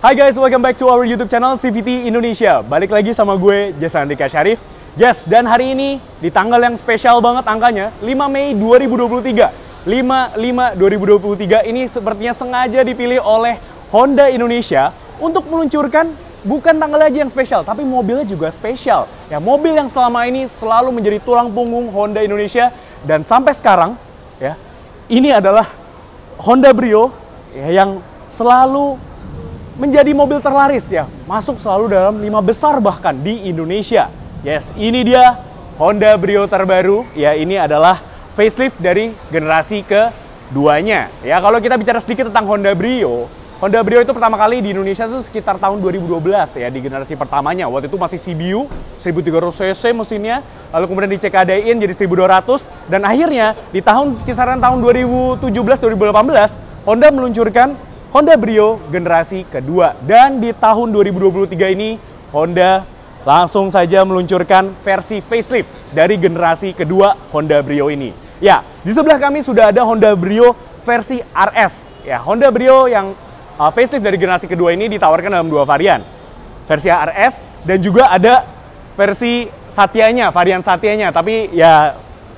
Hai guys, welcome back to our YouTube channel CVT Indonesia. Balik lagi sama gue, Jason Andika Syarif. Yes, dan hari ini di tanggal yang spesial banget angkanya, 5 Mei 2023. 5/5/2023 ini sepertinya sengaja dipilih oleh Honda Indonesia untuk meluncurkan bukan tanggal aja yang spesial, tapi mobilnya juga spesial. Ya, mobil yang selama ini selalu menjadi tulang punggung Honda Indonesia dan sampai sekarang ya, ini adalah Honda Brio ya, yang selalu menjadi mobil terlaris ya, masuk selalu dalam 5 besar bahkan di Indonesia. Yes, ini dia Honda Brio terbaru. Ya, ini adalah facelift dari generasi keduanya. Ya, kalau kita bicara sedikit tentang Honda Brio itu pertama kali di Indonesia itu sekitar tahun 2012 ya, di generasi pertamanya. Waktu itu masih CBU 1300 cc mesinnya, lalu kemudian di CKD-in jadi 1200, dan akhirnya di kisaran tahun 2017-2018 Honda meluncurkan Honda Brio generasi kedua. Dan di tahun 2023 ini Honda langsung saja meluncurkan versi facelift dari generasi kedua Honda Brio ini. Ya, di sebelah kami sudah ada Honda Brio versi RS. Ya, Honda Brio yang facelift dari generasi kedua ini ditawarkan dalam 2 varian. Versi RS dan juga ada versi Satya-nya, varian Satya-nya. Tapi ya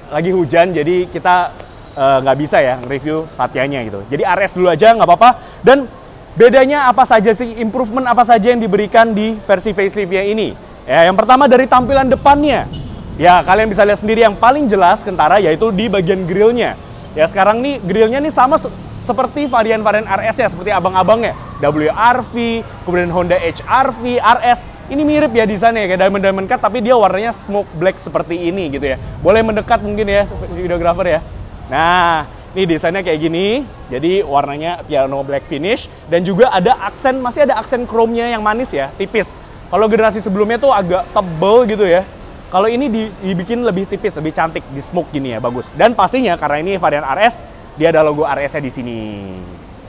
lagi hujan jadi kita nggak bisa ya nge-review Satya-nya gitu. Jadi RS dulu aja nggak apa-apa. Dan bedanya apa saja sih, improvement apa saja yang diberikan di versi facelift-nya ini? Ya, yang pertama dari tampilan depannya. Ya, kalian bisa lihat sendiri yang paling jelas kentara yaitu di bagian grillnya. Ya, sekarang nih grillnya nih sama seperti varian-varian RS ya, seperti abang-abangnya. WRV, kemudian Honda HR-V, RS. Ini mirip ya desainnya kayak diamond cut, tapi dia warnanya smoke black seperti ini gitu ya. Boleh mendekat mungkin ya videographer ya. Nah, ini desainnya kayak gini, jadi warnanya piano black finish, dan juga ada aksen, masih ada aksen chrome-nya yang manis ya, tipis. Kalau generasi sebelumnya tuh agak tebel gitu ya. Kalau ini dibikin lebih tipis, lebih cantik, di smoke gini ya, bagus. Dan pastinya karena ini varian RS, dia ada logo RS-nya di sini,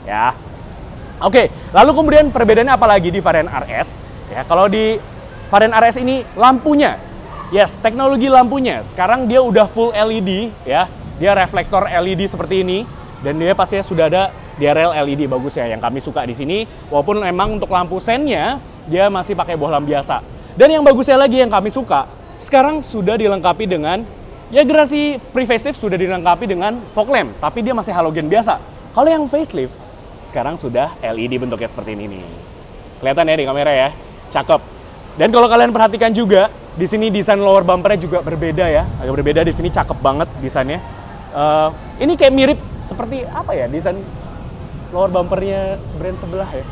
ya. Oke, lalu kemudian perbedaannya apa lagi di varian RS? Ya, kalau di varian RS ini lampunya, yes, teknologi lampunya. Sekarang dia udah full LED ya. Dia reflektor LED seperti ini, dan dia pastinya sudah ada DRL LED bagus ya, yang kami suka di sini. Walaupun memang untuk lampu sennya dia masih pakai bohlam biasa. Dan yang bagusnya lagi yang kami suka, sekarang sudah dilengkapi dengan ya generasi pre-facelift sudah dilengkapi dengan fog lamp, tapi dia masih halogen biasa. Kalau yang facelift sekarang sudah LED bentuknya seperti ini nih. Kelihatan ya di kamera ya, cakep. Dan kalau kalian perhatikan juga di sini desain lower bumpernya juga berbeda ya, agak berbeda di sini, cakep banget desainnya. Ini kayak mirip seperti apa ya, desain lower bumpernya brand sebelah ya.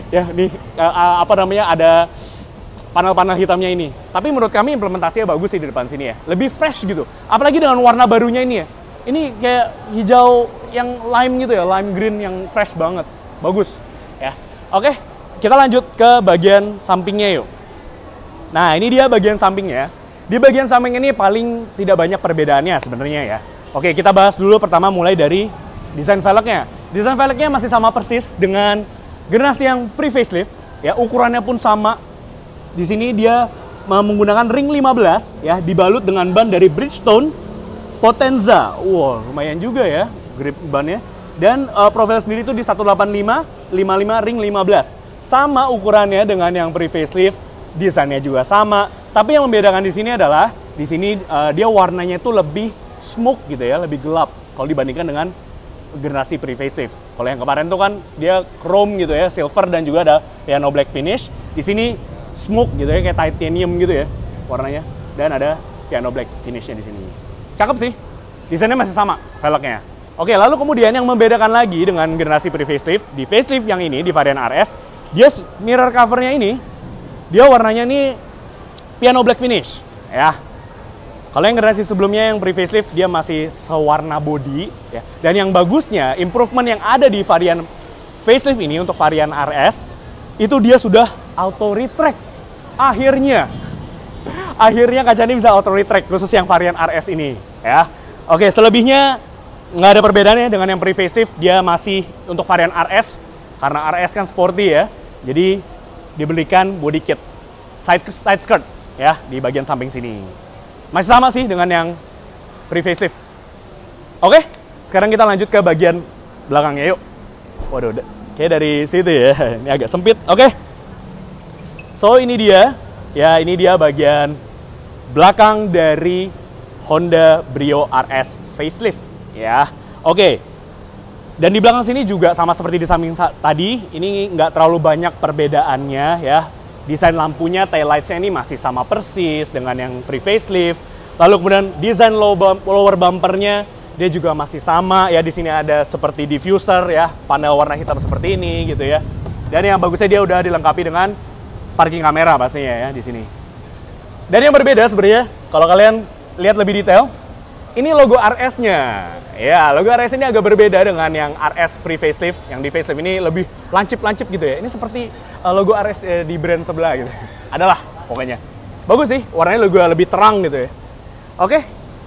Ya nih apa namanya, ada panel-panel hitamnya ini. Tapi menurut kami implementasinya bagus sih di depan sini ya, lebih fresh gitu. Apalagi dengan warna barunya ini ya. Ini kayak hijau yang lime gitu ya, lime green yang fresh banget, bagus ya. Oke, kita lanjut ke bagian sampingnya yuk. Nah, ini dia bagian sampingnya. Di bagian samping ini paling tidak banyak perbedaannya sebenarnya ya. Oke, kita bahas dulu pertama mulai dari desain velgnya. Desain velgnya masih sama persis dengan generasi yang pre-facelift ya, ukurannya pun sama. Di sini dia menggunakan ring 15 ya, dibalut dengan ban dari Bridgestone Potenza. Wow, lumayan juga ya grip bannya. Dan profil sendiri itu di 185, 55 ring 15. Sama ukurannya dengan yang pre-facelift, desainnya juga sama. Tapi yang membedakan di sini adalah di sini dia warnanya itu lebih smoke gitu ya, lebih gelap kalau dibandingkan dengan generasi pre-facelift. Kalau yang kemarin tuh kan dia chrome gitu ya, silver, dan juga ada piano black finish. Di sini smoke gitu ya, kayak titanium gitu ya warnanya, dan ada piano black finishnya di sini. Cakep sih, desainnya masih sama velgnya. Oke, lalu kemudian yang membedakan lagi dengan generasi pre-facelift, di facelift yang ini di varian RS, dia mirror covernya ini, dia warnanya ini piano black finish ya. Kalau yang generasi sebelumnya yang pre-facelift dia masih sewarna body ya. Dan yang bagusnya, improvement yang ada di varian facelift ini untuk varian RS itu dia sudah auto retract. Akhirnya kaca ini bisa auto retract, khusus yang varian RS ini ya. Oke, selebihnya nggak ada perbedaannya dengan yang pre-facelift. Dia masih untuk varian RS, karena RS kan sporty ya, jadi dibelikan body kit side skirt ya di bagian samping sini. Masih sama sih dengan yang pre-facelift. Oke, sekarang kita lanjut ke bagian belakangnya yuk. Waduh, Kayak dari situ ya. Ini agak sempit. Oke. So ini dia. Ya, ini dia bagian belakang dari Honda Brio RS facelift ya. Oke. Dan di belakang sini juga sama seperti di samping tadi, ini nggak terlalu banyak perbedaannya ya. Desain lampunya, tail lights-nya ini masih sama persis dengan yang pre-facelift. Lalu kemudian desain lower bumpernya dia juga masih sama ya. Di sini ada seperti diffuser ya, panel warna hitam seperti ini gitu ya. Dan yang bagusnya dia udah dilengkapi dengan parking kamera pastinya ya di sini. Dan yang berbeda sebenarnya kalau kalian lihat lebih detail, ini logo RS-nya. Ya, logo RS ini agak berbeda dengan yang RS pre-facelift. Yang di facelift ini lebih lancip-lancip gitu ya. Ini seperti logo RS di brand sebelah gitu. Adalah pokoknya. Bagus sih, warnanya lebih terang gitu ya. Oke,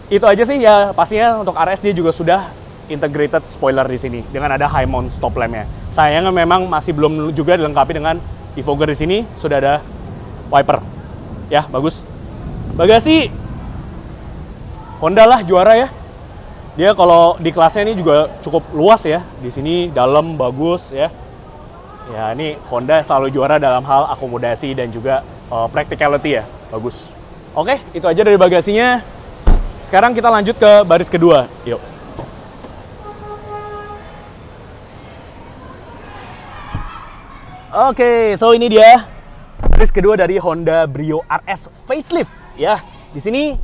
itu aja sih ya. Pastinya untuk RS dia juga sudah integrated spoiler di sini dengan ada high mount stop lamp-nya. Sayangnya memang masih belum juga dilengkapi dengan defogger di sini. Sudah ada wiper. Ya, bagus. Bagasi Honda lah juara ya. Dia kalau di kelasnya ini juga cukup luas ya. Di sini dalam bagus ya. Ya, ini Honda selalu juara dalam hal akomodasi dan juga practicality ya. Bagus. Oke, itu aja dari bagasinya. Sekarang kita lanjut ke baris kedua. Yuk. Oke, so ini dia baris kedua dari Honda Brio RS facelift ya. Di sini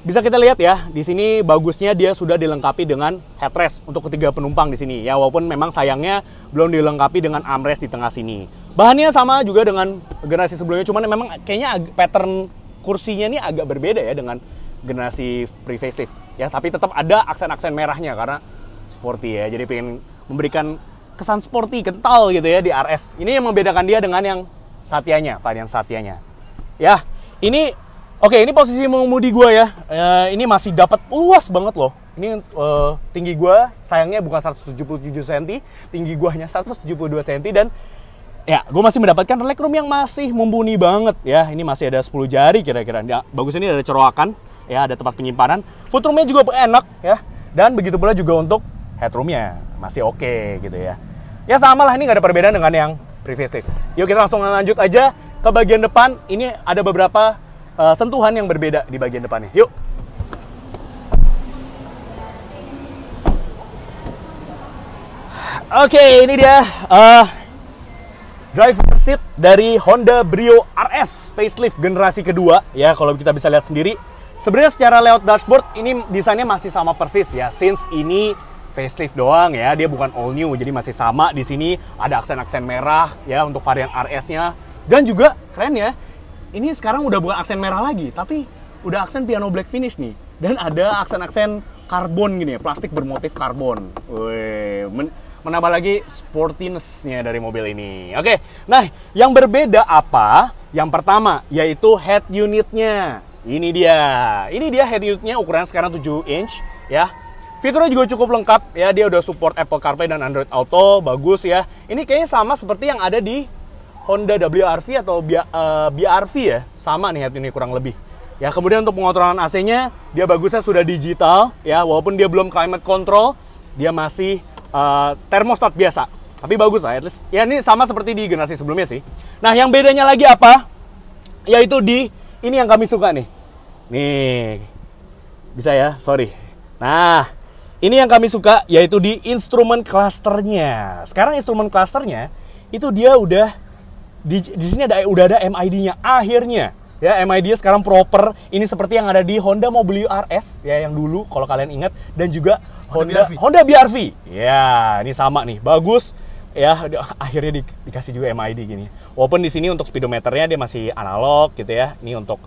bisa kita lihat ya, di sini bagusnya dia sudah dilengkapi dengan headrest untuk ketiga penumpang di sini. Ya, walaupun memang sayangnya belum dilengkapi dengan armrest di tengah sini. Bahannya sama juga dengan generasi sebelumnya, cuman memang kayaknya pattern kursinya ini agak berbeda ya dengan generasi pre-facelift. Ya, tapi tetap ada aksen-aksen merahnya karena sporty ya. Jadi pengen memberikan kesan sporty, kental gitu ya di RS. Ini yang membedakan dia dengan yang Satya-nya, varian Satya-nya. Ya, ini oke, ini posisi mengemudi gue ya. Ini masih dapat luas banget loh. Ini tinggi gue sayangnya bukan 177 cm, tinggi gue hanya 172 cm dan ya, gue masih mendapatkan legroom yang masih mumpuni banget ya. Ini masih ada 10 jari kira-kira. Ya, bagus, ini ada cerowakan ya, ada tempat penyimpanan. Footroomnya juga enak ya. Dan begitu pula juga untuk headroomnya masih oke gitu ya. Ya sama lah, ini nggak ada perbedaan dengan yang pre-facelift. Yuk kita langsung lanjut aja ke bagian depan. Ini ada beberapa sentuhan yang berbeda di bagian depannya. Yuk. Oke, ini dia driver seat dari Honda Brio RS facelift generasi kedua ya. Kalau kita bisa lihat sendiri, sebenarnya secara layout dashboard ini desainnya masih sama persis ya. Since ini facelift doang ya, dia bukan all new, jadi masih sama. Di sini ada aksen-aksen merah ya untuk varian RS-nya. Dan juga keren ya, ini sekarang udah bukan aksen merah lagi, tapi udah aksen piano black finish nih. Dan ada aksen-aksen karbon gini ya, plastik bermotif karbon. Wih, menambah lagi sportiness-nya dari mobil ini. Oke, nah yang berbeda apa? Yang pertama, yaitu head unit-nya. Ini dia head unit-nya, ukuran sekarang 7 inch ya. Fiturnya juga cukup lengkap ya, dia udah support Apple CarPlay dan Android Auto, bagus ya. Ini kayaknya sama seperti yang ada di Honda WR-V atau BR-V ya, sama nih head unit kurang lebih. Ya, kemudian untuk pengontrolan AC-nya, dia bagusnya sudah digital ya, walaupun dia belum climate control, dia masih thermostat biasa. Tapi bagus lah, at least. Ya ini sama seperti di generasi sebelumnya sih. Nah, yang bedanya lagi apa? Yaitu di ini yang kami suka nih. Nih, bisa ya, sorry. Nah, ini yang kami suka, yaitu di instrumen clusternya. Sekarang instrumen clusternya itu dia udah di sini udah ada MID-nya akhirnya. Ya, MID-nya sekarang proper. Ini seperti yang ada di Honda Mobilio RS ya, yang dulu kalau kalian ingat, dan juga Honda BR-V. Ya, ini sama nih, bagus. Ya, akhirnya dikasih juga MID gini. Walaupun di sini untuk speedometernya dia masih analog gitu ya. Ini untuk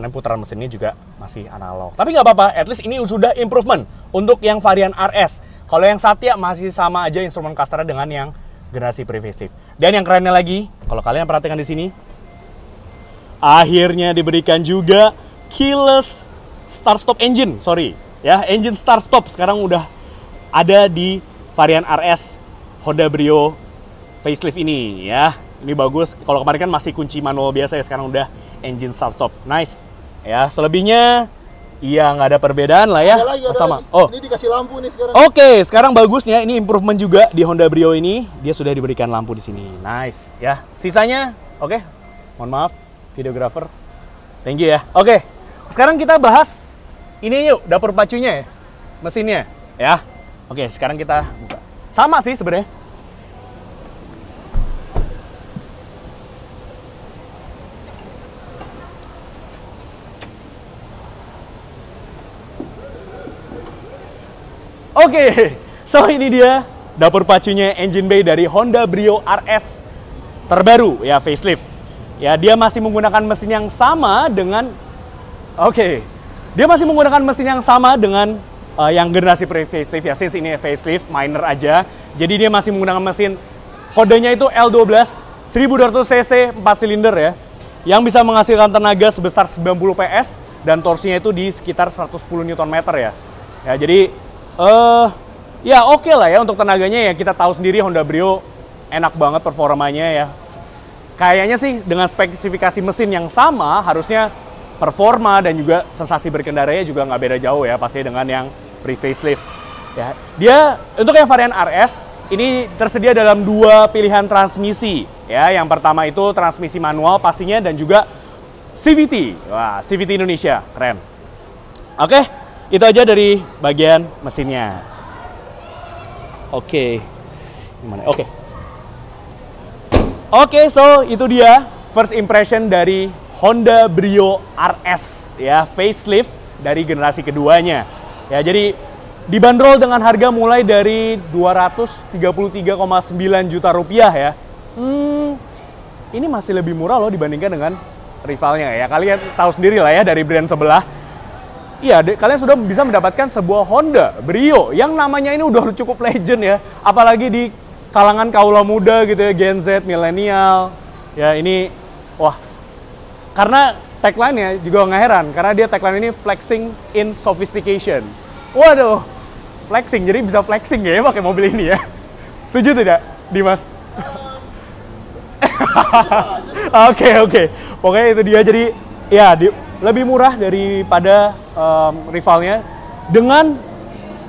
putaran mesinnya juga masih analog. Tapi nggak apa-apa, at least ini sudah improvement untuk yang varian RS. Kalau yang Satya masih sama aja instrumen clusternya dengan yang generasi pre-facelift. Dan yang kerennya lagi, kalau kalian perhatikan di sini, akhirnya diberikan juga keyless start-stop engine. Ya, engine start-stop sekarang udah ada di varian RS Honda Brio facelift ini ya. Ini bagus. Kalau kemarin kan masih kunci manual biasa ya, sekarang udah engine start stop. Nice. Ya, selebihnya Iya, nggak ada perbedaan lah ya. Sama. Oh, ini dikasih lampu nih sekarang. Oke, sekarang bagusnya ini improvement juga di Honda Brio ini. Dia sudah diberikan lampu di sini. Nice, ya. Sisanya, oke. Mohon maaf, videographer. Thank you ya. Oke, sekarang kita bahas ini yuk, dapur pacunya ya, mesinnya, ya. Oke, sekarang kita buka. Sama sih sebenarnya. Oke, so ini dia dapur pacunya engine bay dari Honda Brio RS terbaru ya, facelift. Ya, dia masih menggunakan mesin yang sama dengan dia masih menggunakan mesin yang sama dengan yang generasi pre-facelift ya, since ini facelift minor aja. Jadi dia masih menggunakan mesin kodenya itu L12 1200 cc 4 silinder ya, yang bisa menghasilkan tenaga sebesar 90 PS dan torsinya itu di sekitar 110 Nm ya. Ya, jadi ya oke lah ya untuk tenaganya ya, kita tahu sendiri Honda Brio enak banget performanya ya. Kayaknya sih dengan spesifikasi mesin yang sama harusnya performa dan juga sensasi berkendaranya juga nggak beda jauh ya pasti dengan yang pre-facelift. Ya, dia untuk yang varian RS ini tersedia dalam 2 pilihan transmisi ya. Yang pertama itu transmisi manual pastinya dan juga CVT. Wah, CVT Indonesia, keren. Oke. Itu aja dari bagian mesinnya. Oke. Gimana? Oke, so itu dia first impression dari Honda Brio RS ya, facelift dari generasi keduanya. Ya, jadi dibanderol dengan harga mulai dari 233,9 juta rupiah ya. Ini masih lebih murah loh dibandingkan dengan rivalnya ya. Kalian tahu sendiri lah ya dari brand sebelah. Iya, kalian sudah bisa mendapatkan sebuah Honda Brio yang namanya ini udah cukup legend ya. Apalagi di kalangan kaula muda gitu ya, Gen Z, milenial. Ya ini, wah. Karena tagline-nya juga nggak heran. Karena dia tagline ini flexing in sophistication. Waduh, flexing. Jadi bisa flexing ya pakai mobil ini ya. Setuju tidak, Dimas? Oke. Pokoknya itu dia. Jadi ya lebih murah daripada rivalnya dengan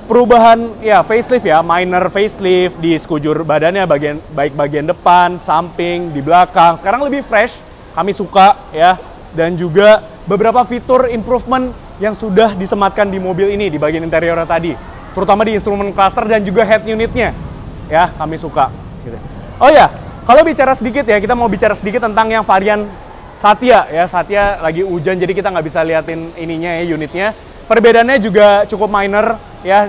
perubahan ya facelift ya, minor facelift di sekujur badannya, baik bagian depan, samping, di belakang. Sekarang lebih fresh, kami suka ya, dan juga beberapa fitur improvement yang sudah disematkan di mobil ini di bagian interiornya tadi, terutama di instrumen cluster dan juga head unitnya ya, kami suka gitu. Oh ya, kalau bicara sedikit ya, kita mau bicara sedikit tentang yang varian Satya ya. Satya lagi hujan jadi kita nggak bisa liatin ininya ya, unitnya. Perbedaannya juga cukup minor ya,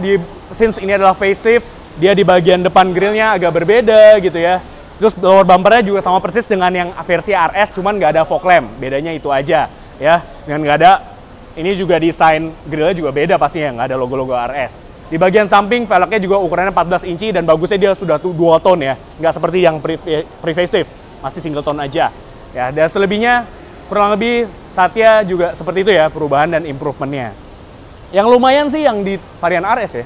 since ini adalah facelift, dia di bagian depan grillnya agak berbeda gitu ya. Terus lower bumpernya juga sama persis dengan yang versi RS, cuman nggak ada fog lamp, bedanya itu aja ya. Dengan nggak ada, ini juga desain grillnya juga beda pastinya, nggak ada logo-logo RS. Di bagian samping velgnya juga ukurannya 14 inci dan bagusnya dia sudah dual tone ya, nggak seperti yang pre-facelift, masih single tone aja. Ya, dan selebihnya kurang lebih Satya juga seperti itu ya, perubahan dan improvementnya. Yang lumayan sih yang di varian RS ya.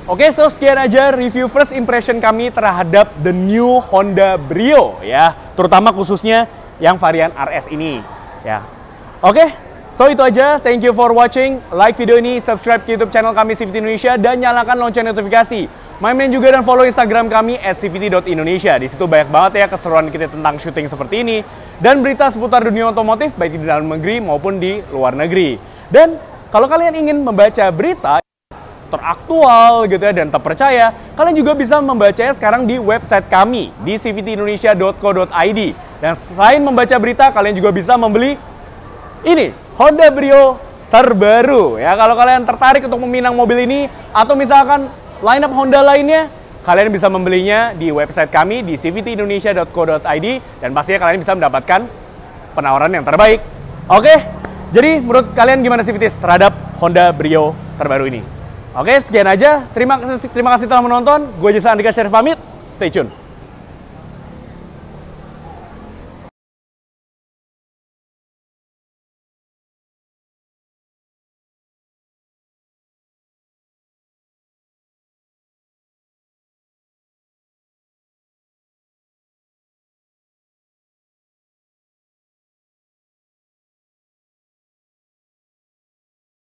Oke, so sekian aja review first impression kami terhadap the new Honda Brio ya, terutama khususnya yang varian RS ini ya. Oke, so itu aja. Thank you for watching. Like video ini, subscribe ke YouTube channel kami CVT Indonesia dan nyalakan lonceng notifikasi. Main juga dan follow Instagram kami @cvt.indonesia. Di situ banyak banget ya keseruan kita tentang syuting seperti ini dan berita seputar dunia otomotif baik di dalam negeri maupun di luar negeri. Dan kalau kalian ingin membaca berita teraktual gitu ya dan terpercaya, kalian juga bisa membacanya sekarang di website kami di cvtindonesia.co.id. Dan selain membaca berita, kalian juga bisa membeli ini Honda Brio terbaru ya. Kalau kalian tertarik untuk meminang mobil ini atau misalkan lineup Honda lainnya, kalian bisa membelinya di website kami di cvtindonesia.co.id dan pastinya kalian bisa mendapatkan penawaran yang terbaik. Oke, jadi menurut kalian gimana CVTs terhadap Honda Brio terbaru ini? Oke, sekian aja. Terima kasih telah menonton. Gue Jason Andika Syarif pamit. Stay tune.